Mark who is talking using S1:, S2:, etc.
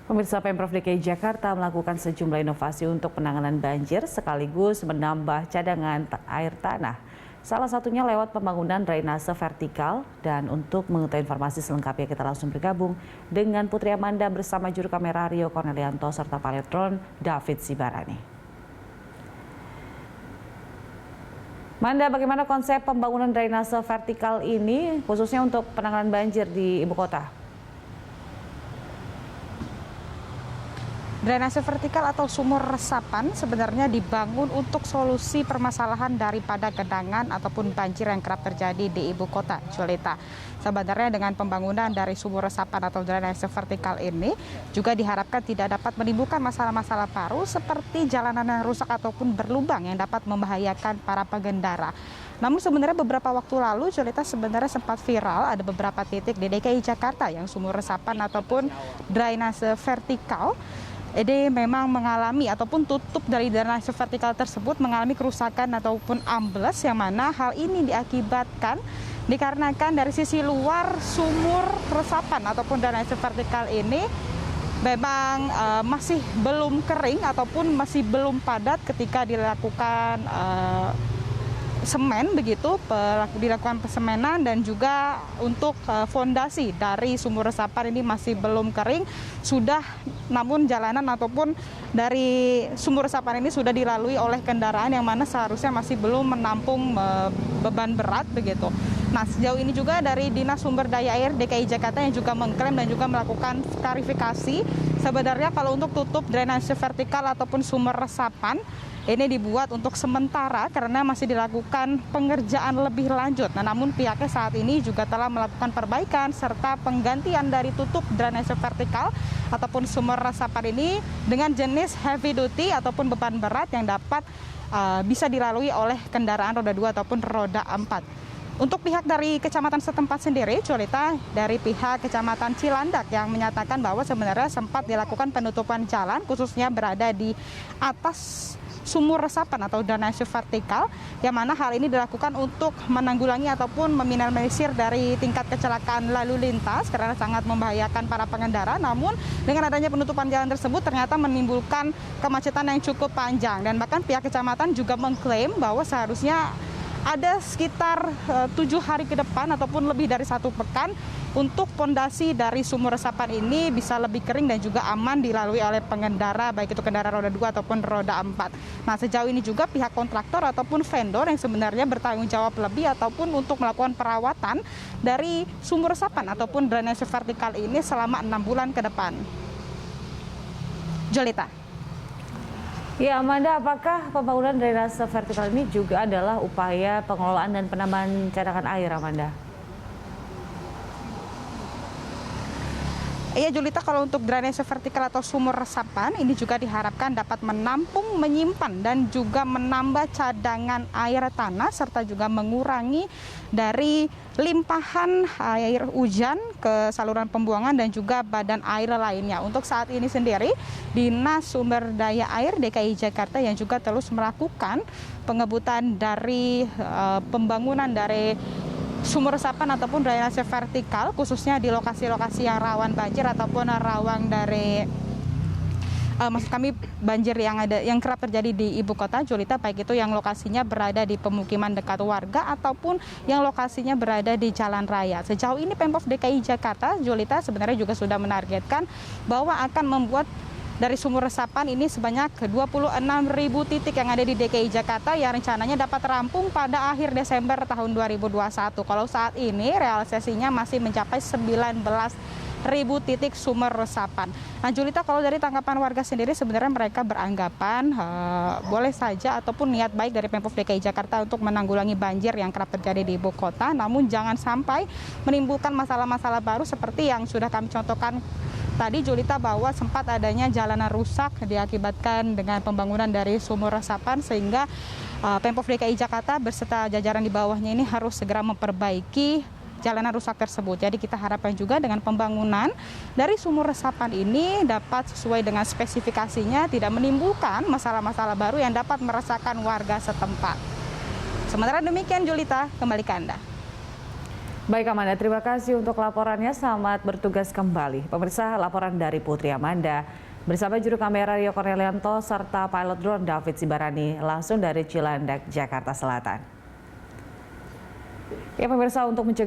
S1: Pemirsa, Pemprov DKI Jakarta melakukan sejumlah inovasi untuk penanganan banjir sekaligus menambah cadangan air tanah. Salah satunya lewat pembangunan drainase vertikal, dan untuk mengetahui informasi selengkapnya kita langsung bergabung dengan Putri Amanda bersama juru kamera Rio Cornelianto serta pilot drone David Sibarani. Manda, bagaimana konsep pembangunan drainase vertikal ini khususnya untuk penanganan banjir di ibu kota?
S2: Drainase vertikal atau sumur resapan sebenarnya dibangun untuk solusi permasalahan daripada genangan ataupun banjir yang kerap terjadi di ibu kota, Julita. Sebenarnya dengan pembangunan dari sumur resapan atau drainase vertikal ini juga diharapkan tidak dapat menimbulkan masalah-masalah baru seperti jalanan yang rusak ataupun berlubang yang dapat membahayakan para pengendara. Namun sebenarnya beberapa waktu lalu, Julita, sebenarnya sempat viral ada beberapa titik di DKI Jakarta yang sumur resapan ataupun drainase vertikal ini memang mengalami ataupun tutup dari drainase vertikal tersebut mengalami kerusakan ataupun ambles, yang mana hal ini diakibatkan dikarenakan dari sisi luar sumur resapan ataupun drainase vertikal ini memang masih belum kering ataupun masih belum padat ketika dilakukan semen begitu, dilakukan persemenan, dan juga untuk fondasi dari sumur resapan ini masih belum kering. Namun jalanan ataupun dari sumur resapan ini sudah dilalui oleh kendaraan yang mana seharusnya masih belum menampung beban berat begitu. Nah, sejauh ini juga dari Dinas Sumber Daya Air DKI Jakarta yang juga mengklaim dan juga melakukan klarifikasi, sebenarnya kalau untuk tutup drainase vertikal ataupun sumur resapan ini dibuat untuk sementara karena masih dilakukan pengerjaan lebih lanjut. Nah, namun pihaknya saat ini juga telah melakukan perbaikan serta penggantian dari tutup drainase vertikal ataupun sumur resapan ini dengan jenis heavy duty ataupun beban berat yang dapat bisa dilalui oleh kendaraan roda 2 ataupun roda 4. Untuk pihak dari kecamatan setempat sendiri, Julita, dari pihak kecamatan Cilandak yang menyatakan bahwa sebenarnya sempat dilakukan penutupan jalan khususnya berada di atas sumur resapan atau drainase vertikal, yang mana hal ini dilakukan untuk menanggulangi ataupun meminimalisir dari tingkat kecelakaan lalu lintas karena sangat membahayakan para pengendara. Namun dengan adanya penutupan jalan tersebut ternyata menimbulkan kemacetan yang cukup panjang, dan bahkan pihak kecamatan juga mengklaim bahwa seharusnya ada sekitar 7 hari ke depan ataupun lebih dari 1 pekan untuk pondasi dari sumur resapan ini bisa lebih kering dan juga aman dilalui oleh pengendara, baik itu kendaraan roda 2 ataupun roda 4. Nah, sejauh ini juga pihak kontraktor ataupun vendor yang sebenarnya bertanggung jawab lebih ataupun untuk melakukan perawatan dari sumur resapan ataupun drainase vertikal ini selama 6 bulan ke depan. Julita.
S1: Ya, Amanda, apakah pembangunan drainase vertikal ini juga adalah upaya pengelolaan dan penambahan cadangan air, Amanda?
S2: Iya, Julita, kalau untuk drainase vertikal atau sumur resapan ini juga diharapkan dapat menampung, menyimpan, dan juga menambah cadangan air tanah serta juga mengurangi dari limpahan air hujan ke saluran pembuangan dan juga badan air lainnya. Untuk saat ini sendiri, Dinas Sumber Daya Air DKI Jakarta yang juga terus melakukan pengebutan dari pembangunan dari sumur resapan ataupun drainase vertikal khususnya di lokasi-lokasi yang rawan banjir ataupun rawan dari banjir yang kerap terjadi di ibu kota, Julita, baik itu yang lokasinya berada di pemukiman dekat warga ataupun yang lokasinya berada di jalan raya. Sejauh ini Pemprov DKI Jakarta, Julita, sebenarnya juga sudah menargetkan bahwa akan membuat dari sumur resapan ini sebanyak 26.000 titik yang ada di DKI Jakarta yang rencananya dapat rampung pada akhir Desember tahun 2021. Kalau saat ini realisasinya masih mencapai 19.000 titik sumur resapan. Nah, Julita, kalau dari tanggapan warga sendiri sebenarnya mereka beranggapan boleh saja ataupun niat baik dari Pemprov DKI Jakarta untuk menanggulangi banjir yang kerap terjadi di ibu kota, namun jangan sampai menimbulkan masalah-masalah baru seperti yang sudah kami contohkan tadi, Julita, bahwa sempat adanya jalanan rusak diakibatkan dengan pembangunan dari sumur resapan, sehingga Pemprov DKI Jakarta beserta jajaran di bawahnya ini harus segera memperbaiki jalanan rusak tersebut. Jadi kita harapkan juga dengan pembangunan dari sumur resapan ini dapat sesuai dengan spesifikasinya, tidak menimbulkan masalah-masalah baru yang dapat meresahkan warga setempat. Sementara demikian, Julita, kembali ke Anda.
S1: Baik Amanda, terima kasih untuk laporannya. Selamat bertugas kembali. Pemirsa, laporan dari Putri Amanda bersama juru kamera Rio Cornelianto serta pilot drone David Sibarani langsung dari Cilandak, Jakarta Selatan. Ya pemirsa, untuk mencegah